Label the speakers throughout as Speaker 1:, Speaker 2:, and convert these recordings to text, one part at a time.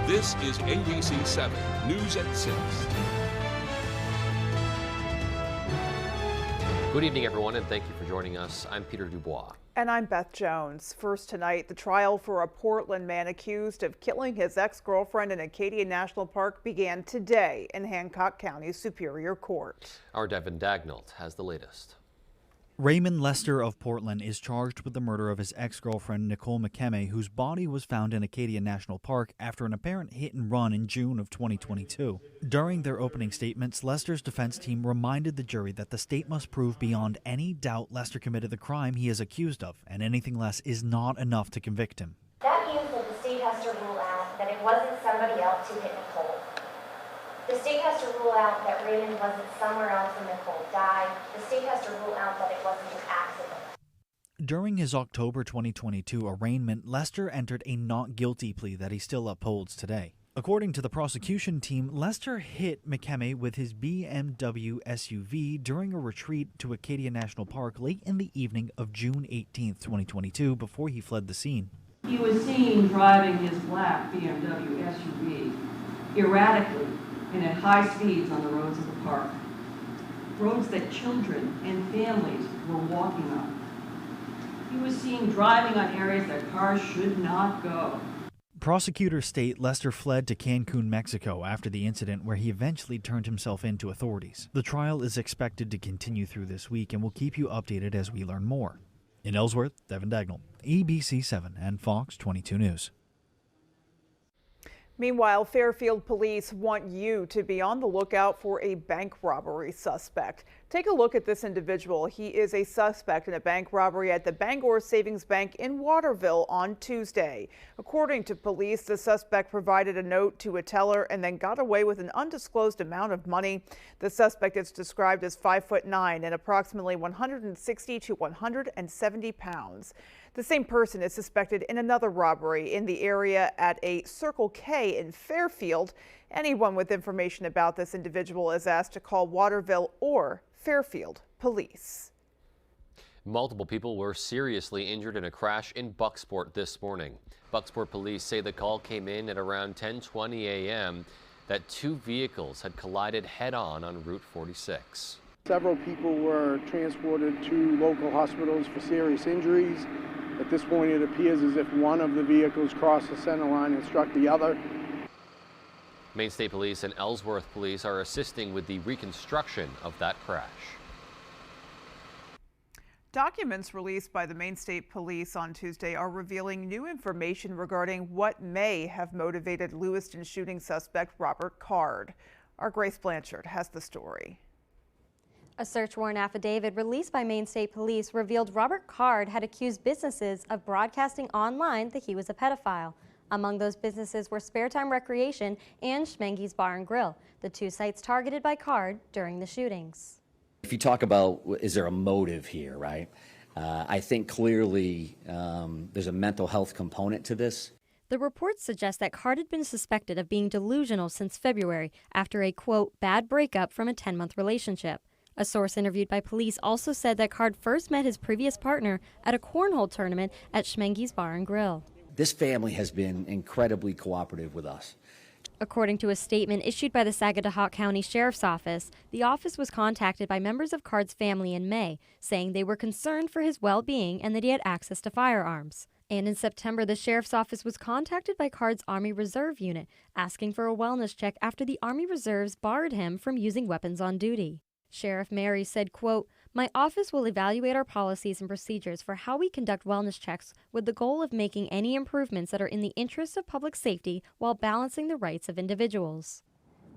Speaker 1: This is ABC 7 News at 6.
Speaker 2: Good evening, everyone, and thank you for joining us. I'm Peter Dubois.
Speaker 3: And I'm Beth Jones. First tonight, the trial for a Portland man accused of killing his ex-girlfriend in Acadia National Park began today in Hancock County Superior Court.
Speaker 2: Our Devin Dagnalt has the latest.
Speaker 4: Raymond Lester of Portland is charged with the murder of his ex-girlfriend Nicole McKemme, whose body was found in Acadia National Park after an apparent hit and run in June of 2022. During their opening statements, Lester's defense team reminded the jury that the state must prove beyond any doubt Lester committed the crime he is accused of, and anything less is not enough to convict him.
Speaker 5: That means that the state has to rule out that it wasn't somebody else who hit Nicole. The state has to rule out that Raymond wasn't somewhere else when Nicole died. The state has to rule out that it wasn't an accident.
Speaker 4: During his October 2022 arraignment, Lester entered a not guilty plea that he still upholds today. According to the prosecution team, Lester hit McKemme with his BMW SUV during a retreat to Acadia National Park late in the evening of June 18, 2022, before he fled the scene.
Speaker 6: He was seen driving his black BMW SUV erratically and at high speeds on the roads of the park, roads that children and families were walking on. He was seen driving on areas that cars should not go.
Speaker 4: Prosecutors state Lester fled to Cancun, Mexico after the incident, where he eventually turned himself in to authorities. The trial is expected to continue through this week, and we'll keep you updated as we learn more. In Ellsworth, Devin Dagnall, ABC 7 and Fox 22 News.
Speaker 3: Meanwhile, Fairfield police want you to be on the lookout for a bank robbery suspect. Take a look at this individual. He is a suspect in a bank robbery at the Bangor Savings Bank in Waterville on Tuesday. According to police, the suspect provided a note to a teller and then got away with an undisclosed amount of money. The suspect is described as 5'9" and approximately 160 to 170 pounds. The same person is suspected in another robbery in the area at a Circle K in Fairfield. Anyone with information about this individual is asked to call Waterville or Fairfield police.
Speaker 2: Multiple people were seriously injured in a crash in Bucksport this morning. Bucksport police say the call came in at around 10:20 a.m. that two vehicles had collided head-on Route 46.
Speaker 7: Several people were transported to local hospitals for serious injuries. At this point, it appears as if one of the vehicles crossed the center line and struck the other.
Speaker 2: Maine State Police and Ellsworth Police are assisting with the reconstruction of that crash.
Speaker 3: Documents released by the Maine State Police on Tuesday are revealing new information regarding what may have motivated Lewiston shooting suspect Robert Card. Our Grace Blanchard has the story.
Speaker 8: A search warrant affidavit released by Maine State Police revealed Robert Card had accused businesses of broadcasting online that he was a pedophile. Among those businesses were Spare Time Recreation and Schmenge's Bar and Grill, the two sites targeted by Card during the shootings.
Speaker 9: If you talk about is there a motive here, right? I think clearly there's a mental health component to this.
Speaker 8: The reports suggest that Card had been suspected of being delusional since February after a, quote, bad breakup from a 10-month relationship. A source interviewed by police also said that Card first met his previous partner at a cornhole tournament at Schmenge's Bar and Grill.
Speaker 9: This family has been incredibly cooperative with us.
Speaker 8: According to a statement issued by the Sagadahoc County Sheriff's Office, the office was contacted by members of Card's family in May, saying they were concerned for his well-being and that he had access to firearms. And in September, the Sheriff's Office was contacted by Card's Army Reserve unit, asking for a wellness check after the Army Reserves barred him from using weapons on duty. Sheriff Mary said, quote, "My office will evaluate our policies and procedures for how we conduct wellness checks with the goal of making any improvements that are in the interest of public safety while balancing the rights of individuals."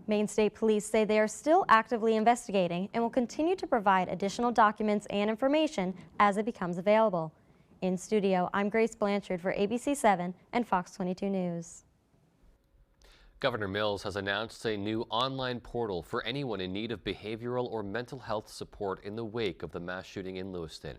Speaker 8: Maine State Police say they are still actively investigating and will continue to provide additional documents and information as it becomes available. In studio, I'm Grace Blanchard for ABC 7 and Fox 22 News.
Speaker 2: Governor Mills has announced a new online portal for anyone in need of behavioral or mental health support in the wake of the mass shooting in Lewiston.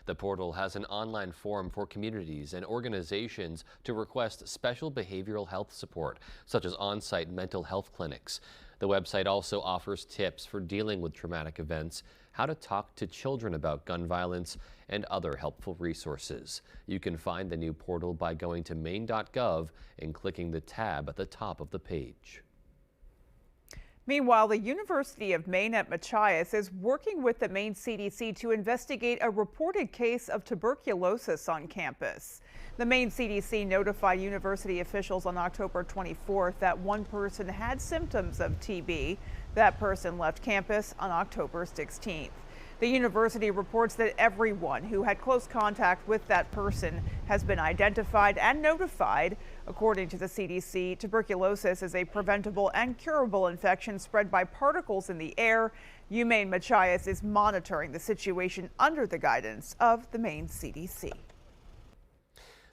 Speaker 2: The portal has an online form for communities and organizations to request special behavioral health support, such as on-site mental health clinics. The website also offers tips for dealing with traumatic events, how to talk to children about gun violence, and other helpful resources. You can find the new portal by going to maine.gov and clicking the tab at the top of the page.
Speaker 3: Meanwhile, the University of Maine at Machias is working with the Maine CDC to investigate a reported case of tuberculosis on campus. The Maine CDC notified university officials on October 24th that one person had symptoms of TB. That person left campus on October 16th. The university reports that everyone who had close contact with that person has been identified and notified. According to the CDC, tuberculosis is a preventable and curable infection spread by particles in the air. UMaine Machias is monitoring the situation under the guidance of the Maine CDC.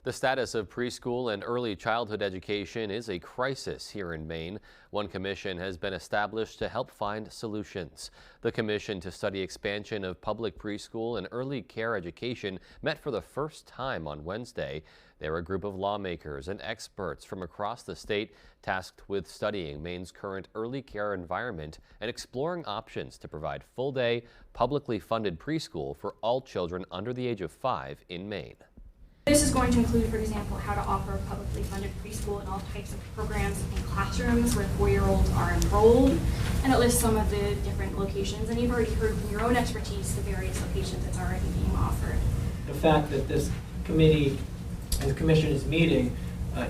Speaker 2: The status of preschool and early childhood education is a crisis here in Maine. One commission has been established to help find solutions. The Commission to Study Expansion of Public Preschool and Early Care Education met for the first time on Wednesday. They're a group of lawmakers and experts from across the state tasked with studying Maine's current early care environment and exploring options to provide full-day, publicly funded preschool for all children under the age of 5 in Maine.
Speaker 10: This is going to include, for example, how to offer a publicly funded preschool in all types of programs and classrooms where 4-year-olds are enrolled, and it lists some of the different locations, and you've already heard from your own expertise the various locations that's already being offered.
Speaker 11: The fact that this committee and the commission is meeting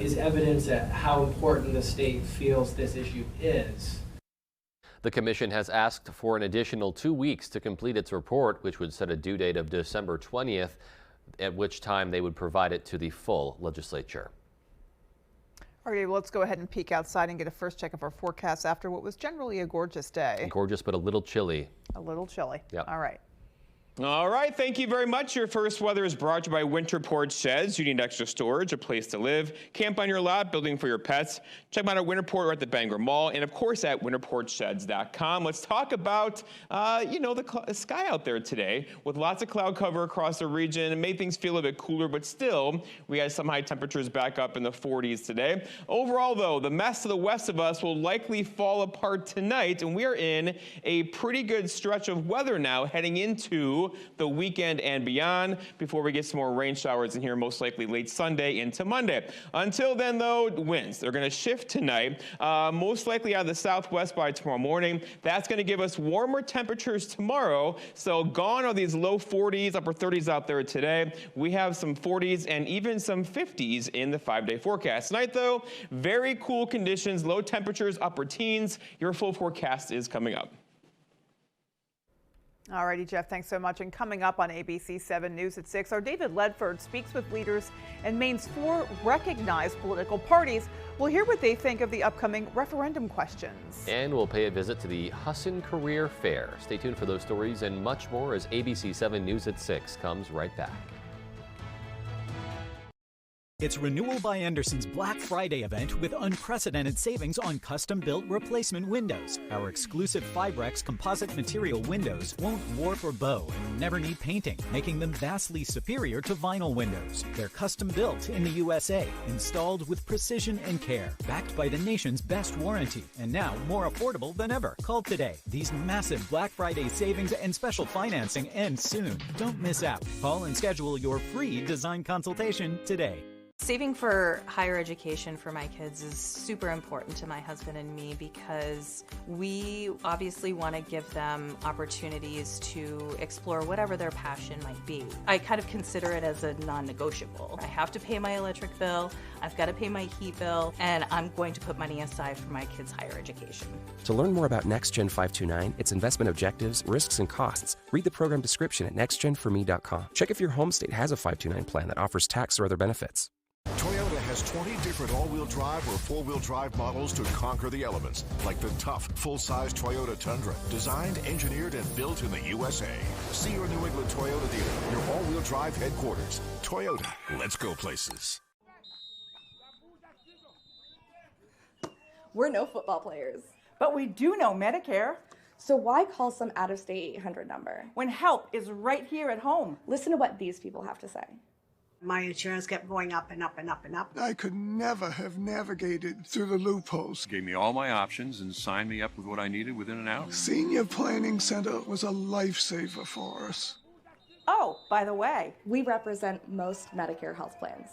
Speaker 11: is evidence at how important the state feels this issue is.
Speaker 2: The commission has asked for an additional 2 weeks to complete its report, which would set a due date of December 20th. At which time they would provide it to the full legislature.
Speaker 3: All right, well, let's go ahead and peek outside and get a first check of our forecast after what was generally a gorgeous day.
Speaker 2: Gorgeous, but a little chilly.
Speaker 3: A little chilly.
Speaker 2: Yep.
Speaker 3: All right.
Speaker 12: All right, thank you very much. Your first weather is brought to you by Winter Porch Sheds. You need extra storage, a place to live, camp on your lot, building for your pets. Check them out at Winter Porch or at the Bangor Mall, and of course at winterporchsheds.com. Let's talk about, the sky out there today with lots of cloud cover across the region. It made things feel a bit cooler, but still, we had some high temperatures back up in the 40s today. Overall, though, the mess to the west of us will likely fall apart tonight, and we are in a pretty good stretch of weather now heading into the weekend and beyond before we get some more rain showers in here, most likely late Sunday into Monday. Until then, though, winds, they're going to shift tonight, most likely out of the southwest by tomorrow morning. That's going to give us warmer temperatures tomorrow. So gone are these low 40s, upper 30s out there today. We have some 40s and even some 50s in the 5-day forecast. Tonight, though, very cool conditions, low temperatures, upper teens. Your full forecast is coming up.
Speaker 3: All righty, Jeff, thanks so much. And coming up on ABC 7 News at 6, our David Ledford speaks with leaders in Maine's 4 recognized political parties. We'll hear what they think of the upcoming referendum questions.
Speaker 2: And we'll pay a visit to the Husson Career Fair. Stay tuned for those stories and much more as ABC 7 News at 6 comes right back.
Speaker 13: It's Renewal by Andersen's Black Friday event with unprecedented savings on custom-built replacement windows. Our exclusive Fibrex composite material windows won't warp or bow and never need painting, making them vastly superior to vinyl windows. They're custom-built in the USA, installed with precision and care, backed by the nation's best warranty, and now more affordable than ever. Call today. These massive Black Friday savings and special financing end soon. Don't miss out. Call and schedule your free design consultation today.
Speaker 14: Saving for higher education for my kids is super important to my husband and me because we obviously want to give them opportunities to explore whatever their passion might be. I kind of consider it as a non-negotiable. I have to pay my electric bill, I've got to pay my heat bill, and I'm going to put money aside for my kids' higher education.
Speaker 15: To learn more about NextGen 529, its investment objectives, risks, and costs, read the program description at nextgenforme.com. Check if your home state has a 529 plan that offers tax or other benefits.
Speaker 16: Toyota has 20 different all-wheel drive or four-wheel drive models to conquer the elements, like the tough, full-size Toyota Tundra, designed, engineered, and built in the USA. See your New England Toyota dealer, your all-wheel drive headquarters. Toyota, let's go places.
Speaker 17: We're no football players.
Speaker 18: But we do know Medicare.
Speaker 17: So why call some out-of-state 800 number?
Speaker 18: When help is right here at home.
Speaker 17: Listen to what these people have to say.
Speaker 19: My insurance kept going up and up and up and up.
Speaker 20: I could never have navigated through the loopholes.
Speaker 1: Gave me all my options and signed me up with what I needed within an hour.
Speaker 20: Senior Planning Center was a lifesaver for us.
Speaker 18: Oh, by the way,
Speaker 17: We represent most Medicare health plans.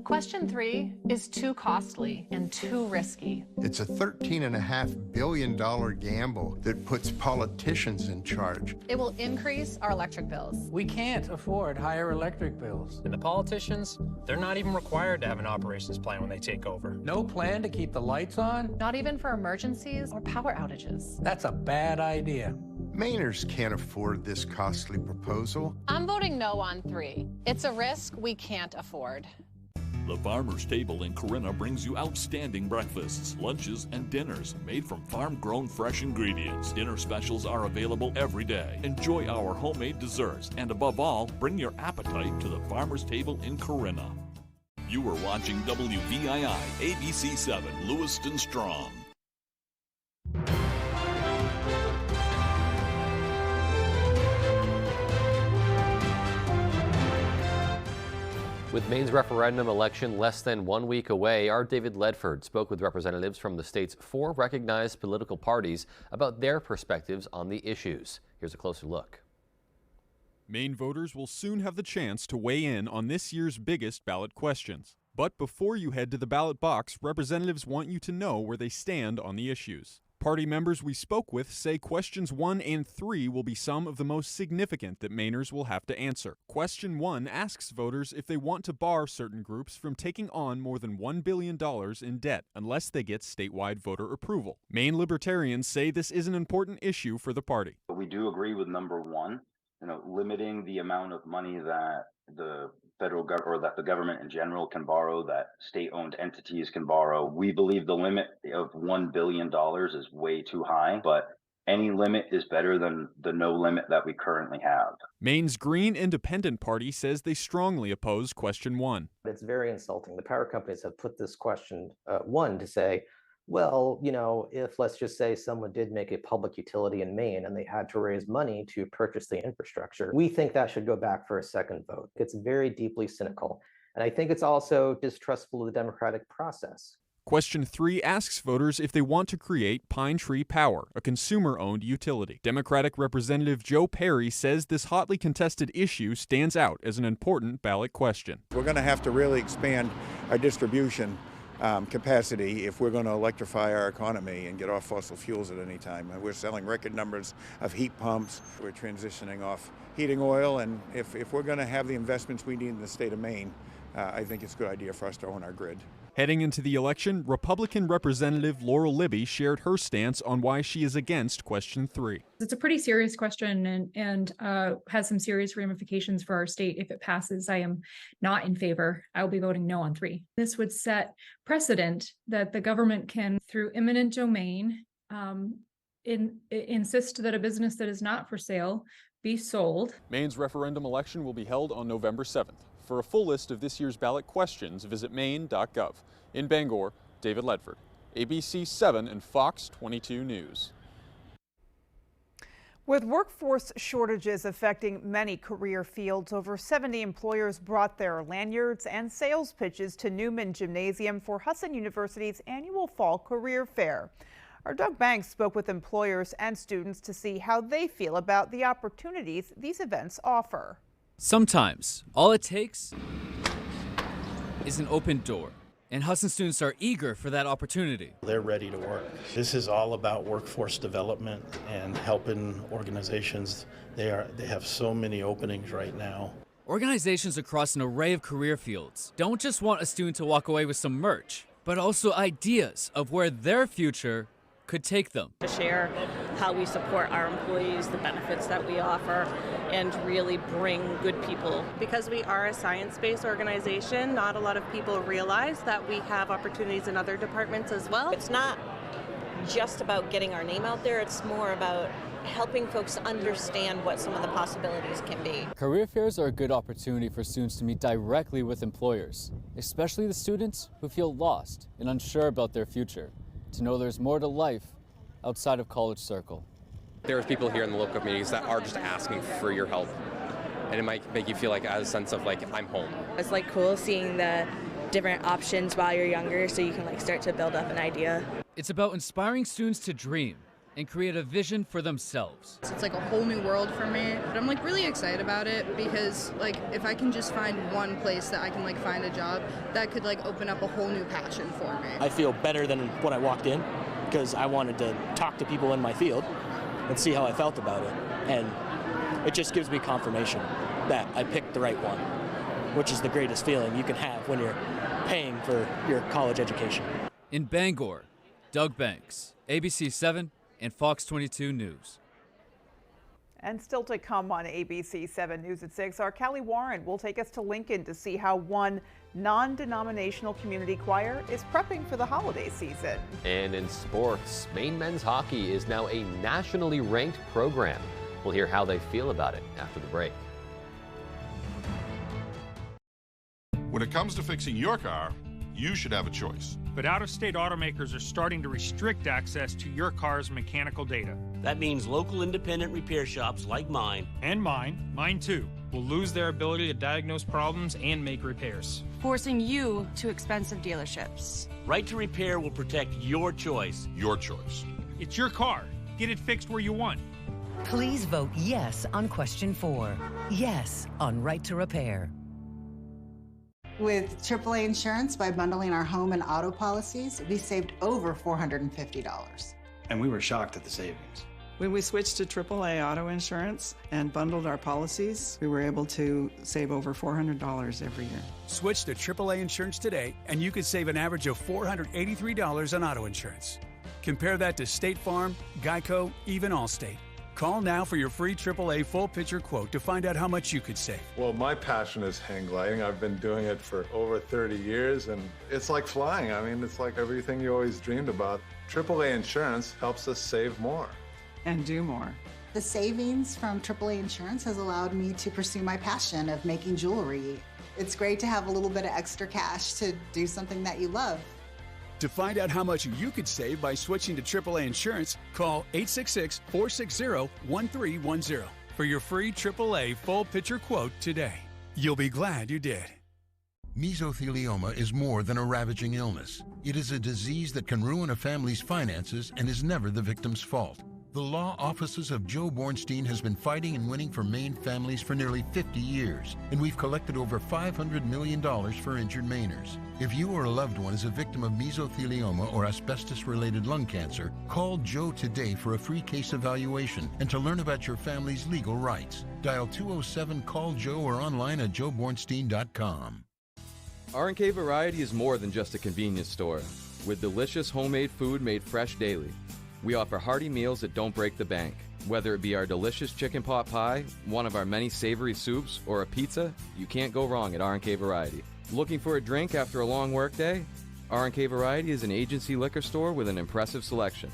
Speaker 21: Question 3 is too costly and too risky.
Speaker 22: It's a $13.5 billion gamble that puts politicians in charge.
Speaker 21: It will increase our electric bills.
Speaker 23: We can't afford higher electric bills. And the politicians, they're not even required to have an operations plan when they take over. No plan to keep the lights on?
Speaker 21: Not even for emergencies or power outages.
Speaker 23: That's a bad idea.
Speaker 22: Mainers can't afford this costly proposal.
Speaker 21: I'm voting no on 3. It's a risk we can't afford.
Speaker 24: The Farmer's Table in Corinna brings you outstanding breakfasts, lunches, and dinners made from farm-grown fresh ingredients. Dinner specials are available every day. Enjoy our homemade desserts, and above all, bring your appetite to the Farmer's Table in Corinna. You are watching WVII ABC 7 Lewiston Strong.
Speaker 2: With Maine's referendum election less than 1 week away, our David Ledford spoke with representatives from the state's 4 recognized political parties about their perspectives on the issues. Here's a closer look.
Speaker 25: Maine voters will soon have the chance to weigh in on this year's biggest ballot questions. But before you head to the ballot box, representatives want you to know where they stand on the issues. Party members we spoke with say questions 1 and 3 will be some of the most significant that Mainers will have to answer. Question 1 asks voters if they want to bar certain groups from taking on more than $1 billion in debt unless they get statewide voter approval. Maine libertarians say this is an important issue for the party.
Speaker 26: We do agree with number 1, limiting the amount of money that the federal government or that the government in general can borrow, that state-owned entities can borrow. We believe the limit of $1 billion is way too high, but any limit is better than the no limit that we currently have.
Speaker 25: Maine's Green Independent Party says they strongly oppose question 1.
Speaker 27: It's very insulting. The power companies have put this question 1 to say, well, if let's just say someone did make a public utility in Maine and they had to raise money to purchase the infrastructure, we think that should go back for a second vote. It's very deeply cynical. And I think it's also distrustful of the democratic process.
Speaker 25: Question 3 asks voters if they want to create Pine Tree Power, a consumer-owned utility. Democratic Representative Joe Perry says this hotly contested issue stands out as an important ballot question.
Speaker 28: We're going to have to really expand our distribution capacity if we're going to electrify our economy and get off fossil fuels at any time. And we're selling record numbers of heat pumps. We're transitioning off heating oil. And if we're going to have the investments we need in the state of Maine, I think it's a good idea for us to own our grid.
Speaker 25: Heading into the election, Republican Representative Laurel Libby shared her stance on why she is against question 3.
Speaker 29: It's a pretty serious question and has some serious ramifications for our state. If it passes, I am not in favor. I will be voting no on 3. This would set precedent that the government can, through eminent domain, insist that a business that is not for sale be sold.
Speaker 25: Maine's referendum election will be held on November 7th. For a full list of this year's ballot questions, visit maine.gov. In Bangor, David Ledford, ABC 7 and Fox 22 News.
Speaker 3: With workforce shortages affecting many career fields, over 70 employers brought their lanyards and sales pitches to Newman Gymnasium for Hudson University's annual Fall Career Fair. Our Doug Banks spoke with employers and students to see how they feel about the opportunities these events offer.
Speaker 30: Sometimes, all it takes is an open door, and Hudson students are eager for that opportunity.
Speaker 31: They're ready to work. This is all about workforce development and helping organizations. They have so many openings right now.
Speaker 30: Organizations across an array of career fields don't just want a student to walk away with some merch, but also ideas of where their future could take them.
Speaker 32: To share how we support our employees, the benefits that we offer, and really bring good people. Because we are a science-based organization, not a lot of people realize that we have opportunities in other departments as well.
Speaker 33: It's not just about getting our name out there, it's more about helping folks understand what some of the possibilities can be.
Speaker 30: Career fairs are a good opportunity for students to meet directly with employers, especially the students who feel lost and unsure about their future, to know there's more to life outside of college circle.
Speaker 34: There's people here in the local communities that are just asking for your help.
Speaker 4: and it might make you feel like a sense of like I'm home.
Speaker 5: It's like cool seeing the different options while you're younger, so you can like start to build up an idea.
Speaker 6: It's about inspiring students to dream and create a vision for themselves.
Speaker 7: It's like a whole new world for me, but I'm like really excited about it because like if I can just find one place that I can like find a job, that could like open up a whole new passion for me.
Speaker 8: I feel better than when I walked in because I wanted to talk to people in my field and see how I felt about it, and it just gives me confirmation that I picked the right one, which is the greatest feeling you can have when you're paying for your college education.
Speaker 30: In Bangor, Doug Banks, ABC 7 and Fox 22 News.
Speaker 3: And still to come on ABC 7 News at 6, our Callie Warren will take us to Lincoln to see how one non-denominational community choir is prepping for the holiday season.
Speaker 2: And in sports, Maine men's hockey is now a nationally ranked program. We'll hear how they feel about it after the break.
Speaker 9: When it comes to fixing your car, you should have a choice.
Speaker 10: But out-of-state automakers are starting to restrict access to your car's mechanical data.
Speaker 11: That means local independent repair shops like mine,
Speaker 10: and mine too, will lose their ability to diagnose problems and make repairs,
Speaker 12: forcing you to expensive dealerships.
Speaker 11: Right to Repair will protect your choice.
Speaker 9: Your choice.
Speaker 10: It's your car. Get it fixed where you want.
Speaker 13: Please vote yes on question 4. Yes on Right to Repair.
Speaker 14: With AAA Insurance, by bundling our home and auto policies, we saved over $450.
Speaker 15: And we were shocked at the savings.
Speaker 16: When we switched to AAA auto insurance and bundled our policies, we were able to save over $400 every year.
Speaker 34: Switch to AAA Insurance today, and you could save an average of $483 on auto insurance. Compare that to State Farm, Geico, even Allstate. Call now for your free AAA full picture quote to find out how much you could save.
Speaker 35: Well, my passion is hang gliding. I've been doing it for over 30 years, and it's like flying. I mean, it's like everything you always dreamed about. AAA Insurance helps us save more.
Speaker 16: And do more.
Speaker 14: The savings from AAA Insurance has allowed me to pursue my passion of making jewelry. It's great to have a little bit of extra cash to do something that you love.
Speaker 34: To find out how much you could save by switching to AAA Insurance, call 866-460-1310 for your free AAA full picture quote today. You'll be glad you did.
Speaker 22: Mesothelioma is more than a ravaging illness. It is a disease that can ruin a family's finances and is never the victim's fault. The law offices of Joe Bornstein has been fighting and winning for Maine families for nearly 50 years, and we've collected over $500 million for injured Mainers. If you or a loved one is a victim of mesothelioma or asbestos-related lung cancer, call Joe today for a free case evaluation and to learn about your family's legal rights. Dial 207-CALL-JOE or online at joebornstein.com.
Speaker 36: R&K Variety is more than just a convenience store. With delicious homemade food made fresh daily. We offer hearty meals that don't break the bank. Whether it be our delicious chicken pot pie, one of our many savory soups, or a pizza, you can't go wrong at R&K Variety. Looking for a drink after a long workday? R&K Variety is an agency liquor store with an impressive selection.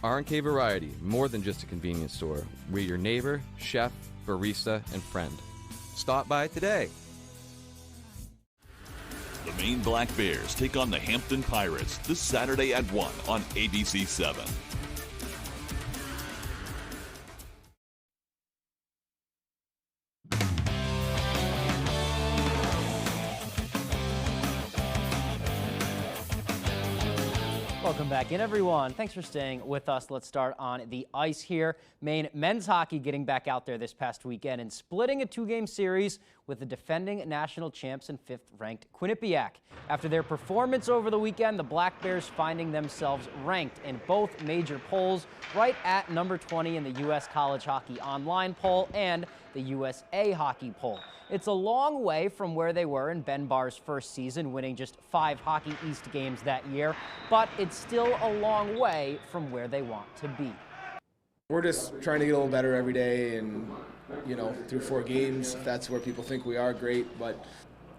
Speaker 36: R&K Variety, more than just a convenience store. We're your neighbor, chef, barista, and friend. Stop by today.
Speaker 24: The Maine Black Bears take on the Hampton Pirates this Saturday at 1 on ABC 7.
Speaker 37: Welcome back in, everyone. Thanks for staying with us. Let's start on the ice here. Maine men's hockey getting back out there this past weekend and splitting a 2-game series with the defending national champs and 5th-ranked Quinnipiac. After their performance over the weekend, the Black Bears finding themselves ranked in both major polls, right at number 20 in the U.S. College Hockey Online poll and the USA Hockey poll. It's a long way from where they were in Ben Barr's first season, winning just 5 Hockey East games that year, but it's still a long way from where they want to be.
Speaker 38: We're just trying to get a little better every day, and, you know, through 4 games, if that's where people think we are, great, but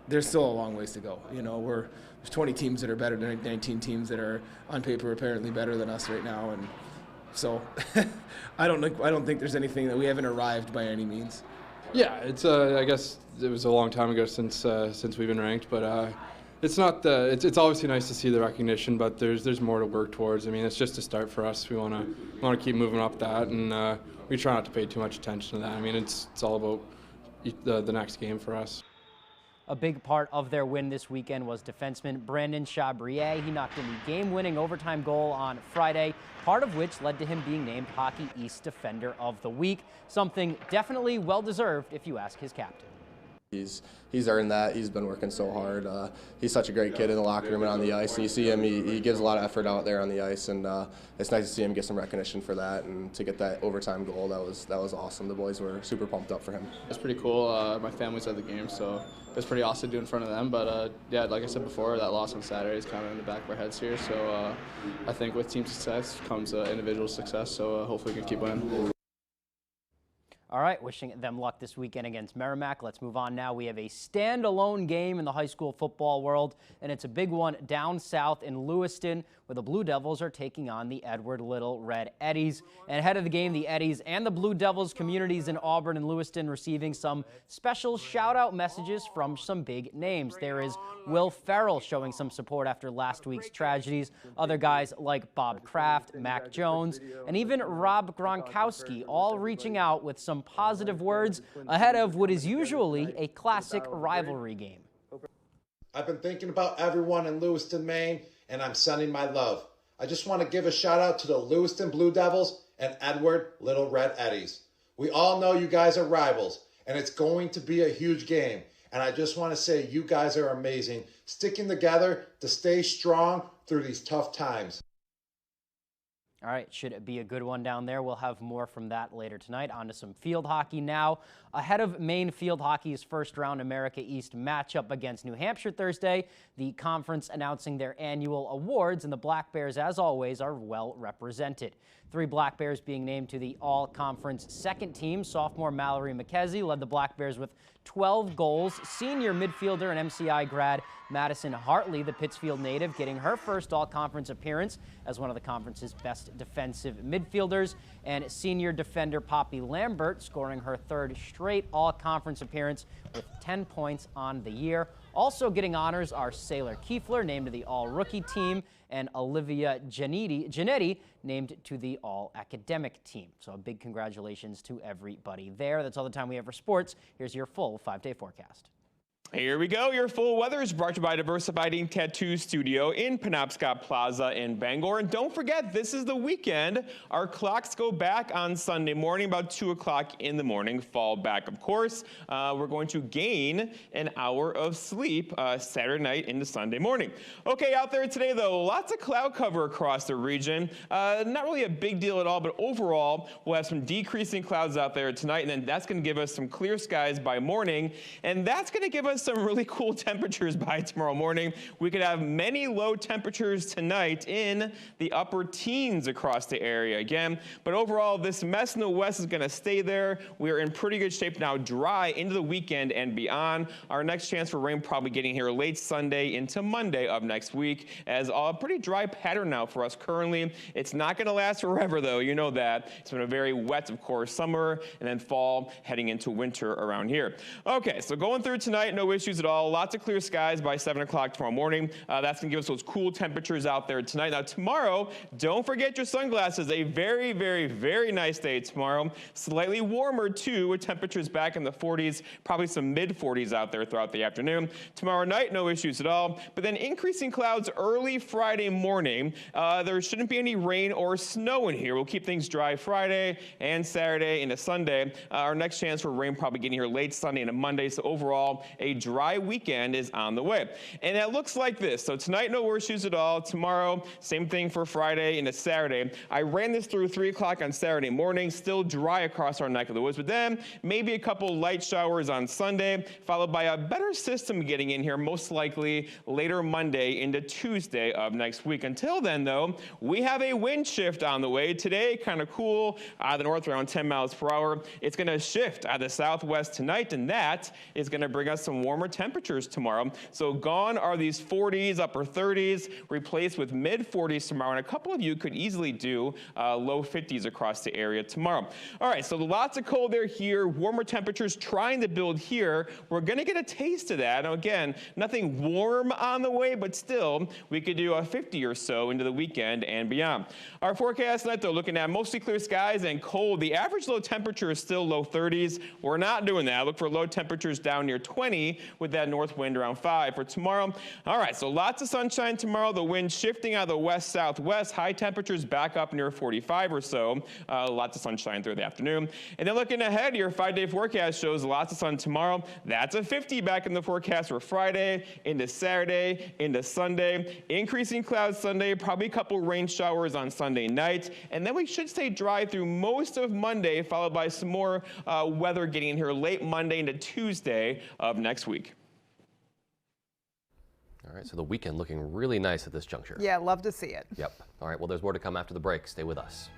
Speaker 38: there's still a long ways to go. You know, there's 20 teams that are better than 19 teams that are on paper apparently better than us right now, and so I don't think there's anything that we haven't arrived by any means.
Speaker 39: Yeah, it's I guess it was a long time ago since we've been ranked, but it's not it's obviously nice to see the recognition, but there's more to work towards. I mean, it's just a start for us. We want to keep moving up that, and we try not to pay too much attention to that. I mean, it's all about the next game for us.
Speaker 37: A big part of their win this weekend was defenseman Brandon Chabrier. He knocked in the game-winning overtime goal on Friday, part of which led to him being named Hockey East Defender of the Week, something definitely well-deserved if you ask his captain.
Speaker 1: He's earned that. He's been working so hard. He's such a great kid in the locker room and on the ice. And you see him, he gives a lot of effort out there on the ice, and it's nice to see him get some recognition for that and to get that overtime goal. That was awesome. The boys were super pumped up for him.
Speaker 4: It's pretty cool. My family's at the game, so it's pretty awesome to do in front of them. But yeah, like I said before, that loss on Saturday is kind of in the back of our heads here. So I think with team success comes individual success. So hopefully we can keep winning.
Speaker 37: All right, wishing them luck this weekend against Merrimack. Let's move on now. We have a standalone game in the high school football world, and it's a big one down south in Lewiston, where the Blue Devils are taking on the Edward Little Red Eddies. And ahead of the game, the Eddies and the Blue Devils communities in Auburn and Lewiston receiving some special shout-out messages from some big names. There is Will Ferrell showing some support after last week's tragedies. Other guys like Bob Kraft, Mac Jones, and even Rob Gronkowski all reaching out with some positive words ahead of what is usually a classic rivalry game.
Speaker 5: I've been thinking about everyone in Lewiston, Maine, and I'm sending my love. I just want to give a shout out to the Lewiston Blue Devils and Edward Little Red Eddies. We all know you guys are rivals, and it's going to be a huge game. And I just want to say you guys are amazing, sticking together to stay strong through these tough times.
Speaker 37: All right, should it be a good one down there? We'll have more from that later tonight. On to some field hockey now. Ahead of Maine field hockey's first-round America East matchup against New Hampshire Thursday, the conference announcing their annual awards, and the Black Bears, as always, are well represented. 3 Black Bears being named to the all-conference second team. Sophomore Mallory McKenzie led the Black Bears with 12 goals. Senior midfielder and MCI grad Madison Hartley, the Pittsfield native, getting her first all-conference appearance as one of the conference's best defensive midfielders. And senior defender Poppy Lambert scoring her 3rd straight all-conference appearance with 10 points on the year. Also getting honors are Sailor Kiefler, named to the all-rookie team, and Olivia Giannetti named to the all-academic team. So a big congratulations to everybody there. That's all the time we have for sports. Here's your full 5-day forecast.
Speaker 6: Here we go. Your full weather is brought to you by Diversified Ink Tattoo Studio in Penobscot Plaza in Bangor. And don't forget, this is the weekend. Our clocks go back on Sunday morning, about 2 o'clock in the morning. Fall back, of course. We're going to gain an hour of sleep Saturday night into Sunday morning. Okay, out there today, though, lots of cloud cover across the region. Not really a big deal at all, but overall, we'll have some decreasing clouds out there tonight, and then that's going to give us some clear skies by morning, and that's going to give us some really cool temperatures by tomorrow morning. We could have many low temperatures tonight in the upper teens across the area again. But overall, this mess in the west is going to stay there. We are in pretty good shape now, dry into the weekend and beyond. Our next chance for rain probably getting here late Sunday into Monday of next week, as a pretty dry pattern now for us currently. It's not going to last forever, though. You know that. It's been a very wet, of course, summer and then fall heading into winter around here. Okay, so going through tonight, no issues at all. Lots of clear skies by 7 o'clock tomorrow morning. That's going to give us those cool temperatures out there tonight. Now, tomorrow, don't forget your sunglasses. A very, very, very nice day tomorrow. Slightly warmer, too, with temperatures back in the 40s, probably some mid-40s out there throughout the afternoon. Tomorrow night, no issues at all. But then increasing clouds early Friday morning. There shouldn't be any rain or snow in here. We'll keep things dry Friday and Saturday into Sunday. Our next chance for rain probably getting here late Sunday into Monday. So overall, a dry weekend is on the way. And it looks like this. So tonight, no issues at all. Tomorrow, same thing for Friday into Saturday. I ran this through 3 o'clock on Saturday morning, still dry across our neck of the woods, but then maybe a couple light showers on Sunday, followed by a better system getting in here, most likely later Monday into Tuesday of next week. Until then, though, we have a wind shift on the way. Today, kind of cool, out of the north around 10 miles per hour. It's going to shift out of the southwest tonight, and that is going to bring us some warmer temperatures tomorrow. So gone are these 40s, upper 30s, replaced with mid 40s tomorrow. And a couple of you could easily do low 50s across the area tomorrow. All right, so lots of cold air here, warmer temperatures trying to build here. We're going to get a taste of that. Now, again, nothing warm on the way, but still, we could do a 50 or so into the weekend and beyond. Our forecast tonight, though, looking at mostly clear skies and cold. The average low temperature is still low 30s. We're not doing that. Look for low temperatures down near 20 with that north wind around 5 for tomorrow. All right, so lots of sunshine tomorrow. The wind shifting out of the west-southwest. High temperatures back up near 45 or so. Lots of sunshine through the afternoon. And then looking ahead, your 5-day forecast shows lots of sun tomorrow. That's a 50 back in the forecast for Friday, into Saturday, into Sunday. Increasing clouds Sunday, probably a couple rain showers on Sunday night. And then we should stay dry through most of Monday, followed by some more weather getting in here late Monday into Tuesday of next week.
Speaker 2: All right, so the weekend looking really nice at this juncture.
Speaker 3: Yeah, love to see it.
Speaker 2: Yep. All right, well, there's more to come after the break. Stay with us.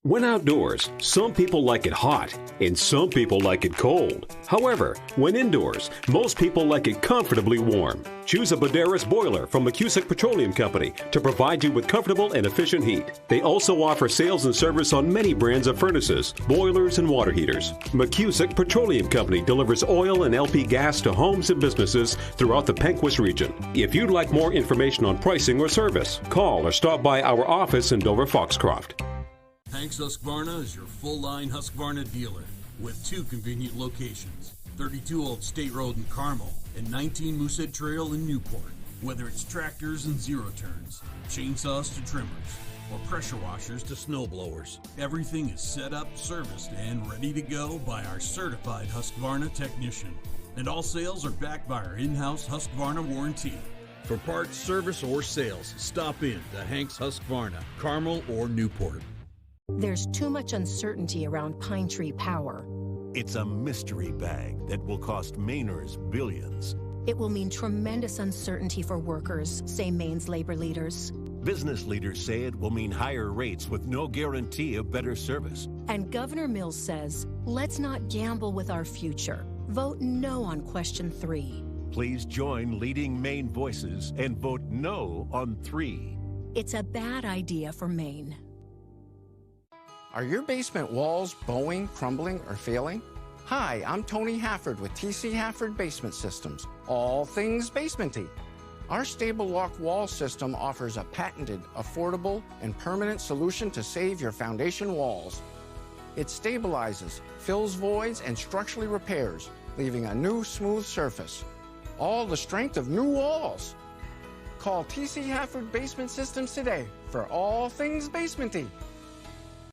Speaker 7: When outdoors, some people like it hot and some people like it cold. However, when indoors, most people like it comfortably warm. Choose a Boderas boiler from McCusick Petroleum Company to provide you with comfortable and efficient heat. They also offer sales and service on many brands of furnaces, boilers, and water heaters. McCusick Petroleum Company delivers oil and LP gas to homes and businesses throughout the Pequot region. If you'd like more information on pricing or service, call or stop by our office in Dover Foxcroft.
Speaker 8: Hanks Husqvarna is your full-line Husqvarna dealer with 2 convenient locations, 32 Old State Road in Carmel and 19 Moosehead Trail in Newport. Whether it's tractors and zero turns, chainsaws to trimmers, or pressure washers to snow blowers, everything is set up, serviced, and ready to go by our certified Husqvarna technician. And all sales are backed by our in-house Husqvarna warranty. For parts, service, or sales, stop in to Hanks Husqvarna, Carmel or Newport.
Speaker 17: There's too much uncertainty around Pine Tree Power.
Speaker 18: It's a mystery bag that will cost Mainers billions.
Speaker 17: It will mean tremendous uncertainty for workers, say Maine's labor leaders.
Speaker 18: Business leaders say it will mean higher rates with no guarantee of better service.
Speaker 17: And Governor Mills says, let's not gamble with our future. Vote no on question 3.
Speaker 18: Please join leading Maine voices and vote no on 3.
Speaker 17: It's a bad idea for Maine.
Speaker 19: Are your basement walls bowing, crumbling, or failing? Hi, I'm Tony Hafford with TC Hafford Basement Systems, all things basementy. Our stable lock wall system offers a patented, affordable, and permanent solution to save your foundation walls. It stabilizes, fills voids, and structurally repairs, leaving a new smooth surface. All the strength of new walls. Call TC Hafford Basement Systems today for all things basementy.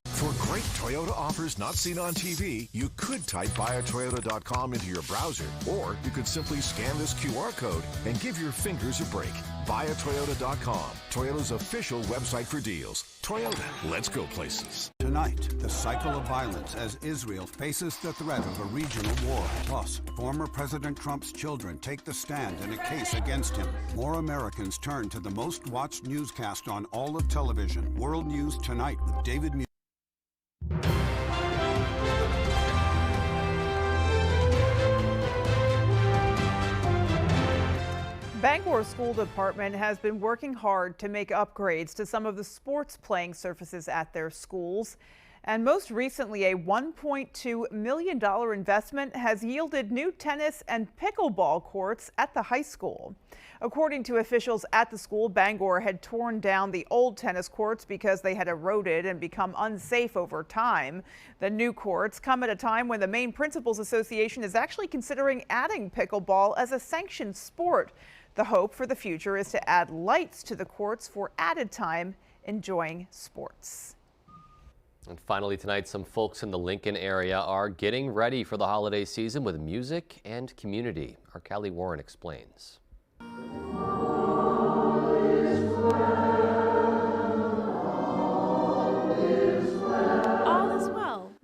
Speaker 20: For great Toyota offers not seen on TV, you could type buyatoyota.com into your browser, or you could simply scan this QR code and give your fingers a break. Buyatoyota.com, Toyota's official website for deals. Toyota, let's go places.
Speaker 21: Tonight, the cycle of violence as Israel faces the threat of a regional war. Plus, former President Trump's children take the stand in a case against him. More Americans turn to the most watched newscast on all of television. World News Tonight with David Muir.
Speaker 3: Bangor School Department has been working hard to make upgrades to some of the sports playing surfaces at their schools. And most recently, a $1.2 million investment has yielded new tennis and pickleball courts at the high school. According to officials at the school, Bangor had torn down the old tennis courts because they had eroded and become unsafe over time. The new courts come at a time when the Maine Principals Association is actually considering adding pickleball as a sanctioned sport. The hope for the future is to add lights to the courts for added time enjoying sports.
Speaker 2: And finally tonight, some folks in the Lincoln area are getting ready for the holiday season with music and community. Our Callie Warren explains.
Speaker 23: All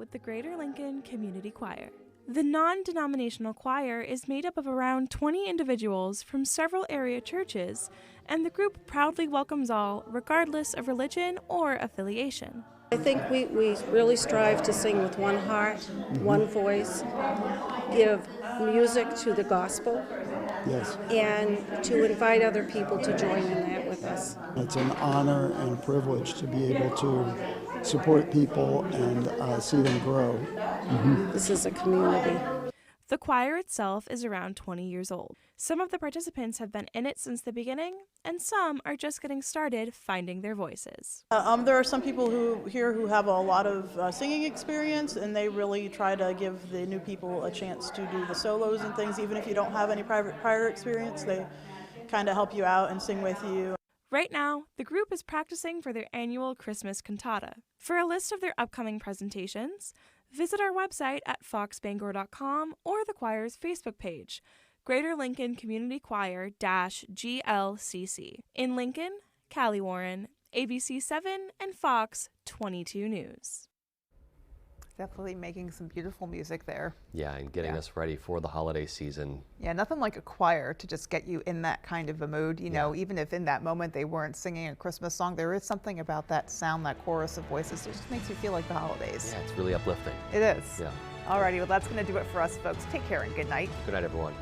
Speaker 9: with the Greater Lincoln Community Choir. The non-denominational choir is made up of around 20 individuals from several area churches, and the group proudly welcomes all, regardless of religion or affiliation.
Speaker 10: I think we really strive to sing with one heart, one voice, give music to the gospel,
Speaker 11: yes,
Speaker 10: and to invite other people to join in that with us.
Speaker 11: It's an honor and privilege to be able to support people and see them grow.
Speaker 10: This is a community.
Speaker 9: The choir itself is around 20 years old. Some of the participants have been in it since the beginning, and some are just getting started finding their voices.
Speaker 12: There are some people who have a lot of singing experience, and they really try to give the new people a chance to do the solos and things. Even if you don't have any prior experience, they kind of help you out and sing with you.
Speaker 9: Right now, the group is practicing for their annual Christmas cantata. For a list of their upcoming presentations, visit our website at foxbangor.com or the choir's Facebook page, Greater Lincoln Community Choir -GLCC. In Lincoln, Callie Warren, ABC 7 and Fox 22 News.
Speaker 3: Definitely making some beautiful music there.
Speaker 2: Yeah, and getting us ready for the holiday season.
Speaker 3: Yeah, nothing like a choir to just get you in that kind of a mood. You know, even if in that moment they weren't singing a Christmas song, there is something about that sound, that chorus of voices. It just makes you feel like the holidays.
Speaker 2: Yeah, it's really uplifting.
Speaker 3: It is.
Speaker 2: Yeah.
Speaker 3: Alrighty, well, that's going to do it for us, folks. Take care and good night.
Speaker 2: Good night, everyone.